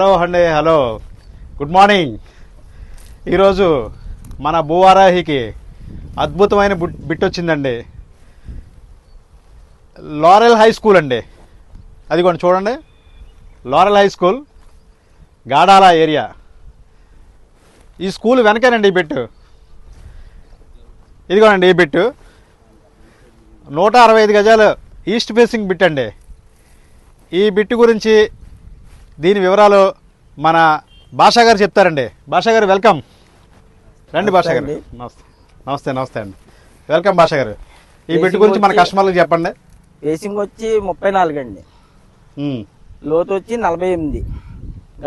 Hello అండి, hello, good morning. ఈరోజు మన భూవారాహికి అద్భుతమైన బిట్ వచ్చిందండి. లారెల్ హై స్కూల్ అండి, అదిగోండి చూడండి, Laurel high school, Gadala area. ఈ స్కూల్ వెనకేనండి ఈ బిట్టు. ఇదిగోనండి ఈ బిట్టు 165 గజాలు ఈస్ట్ ఫేసింగ్ బిట్ అండి. ఈ బిట్టు గురించి దీని వివరాలు మన భాషా గారు చెప్తారండి. భాషా గారు వెల్కమ్. రండి భాషా గారు. నమస్తే నమస్తే నమస్తే అండి, వెల్కమ్ భాషా గారు. ఈ బిట్టు గురించి మన కస్టమర్లకు చెప్పండి. ఫేసింగ్ వచ్చి 34 అండి, లోతు వచ్చి 48.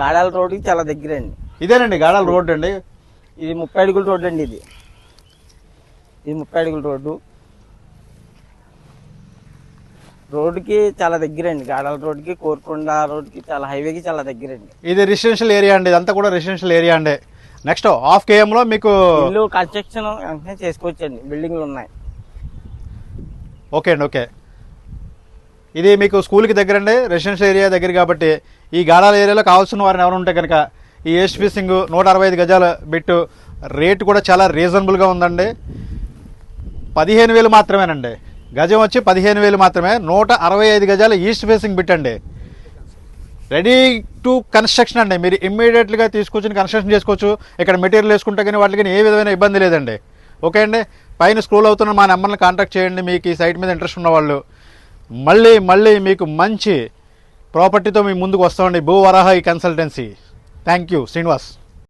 గాడాల రోడ్డుకి చాలా దగ్గర అండి. ఇదేనండి గాడాల రోడ్డు అండి. ఇది 30 అడుగుల రోడ్డు అండి. ఇది 30 అడుగుల రోడ్డు. రోడ్డుకి చాలా దగ్గర అండి. గాడాల రోడ్డుకి, కోరుకొండ రోడ్డుకి, చాలా హైవేకి చాలా దగ్గర అండి. ఇది రెసిడెన్షియల్ ఏరియా అండి, ఇదంతా కూడా రెసిడెన్షియల్ ఏరియా అండి. నెక్స్ట్ హాఫ్ KM లో మీకు ఇల్లు కన్స్ట్రక్షన్ వెంటనే చేసుకోవచ్చండి, బిల్డింగ్లు ఉన్నాయి. ఓకే అండి, ఓకే. ఇది మీకు స్కూల్కి దగ్గర అండి, రెసిడెన్షియల్ ఏరియా దగ్గర కాబట్టి ఈ గాడాల ఏరియాలో కావాల్సిన వారిని ఎవరు ఉంటే కనుక ఈ ఈస్ట్ ఫేసింగ్ 165 గజాల బిట్టు రేటు కూడా చాలా రీజనబుల్గా ఉందండి. 15,000 మాత్రమేనండి. గజం వచ్చి 15,000 మాత్రమే. 165 గజాల ఈస్ట్ ఫేసింగ్ బిట్ అండి. రెడీ టు కన్స్ట్రక్షన్ అండి. మీరు ఇమ్మీడియట్గా తీసుకొచ్చి కన్స్ట్రక్షన్ చేసుకోవచ్చు. ఇక్కడ మెటీరియల్ వేసుకుంటే కానీ వాటికి ఏ విధమైన ఇబ్బంది లేదండి. ఓకే అండి, పైన స్క్రోల్ అవుతున్న మా నెంబర్ని కాంటాక్ట్ చేయండి. మీకు ఈ సైట్ మీద ఇంట్రెస్ట్ ఉన్నవాళ్ళు. మళ్ళీ మీకు మంచి ప్రాపర్టీతో మీ ముందుకు వస్తామండి. భూవరాహి కన్సల్టెన్సీ. Thank you Srinivas.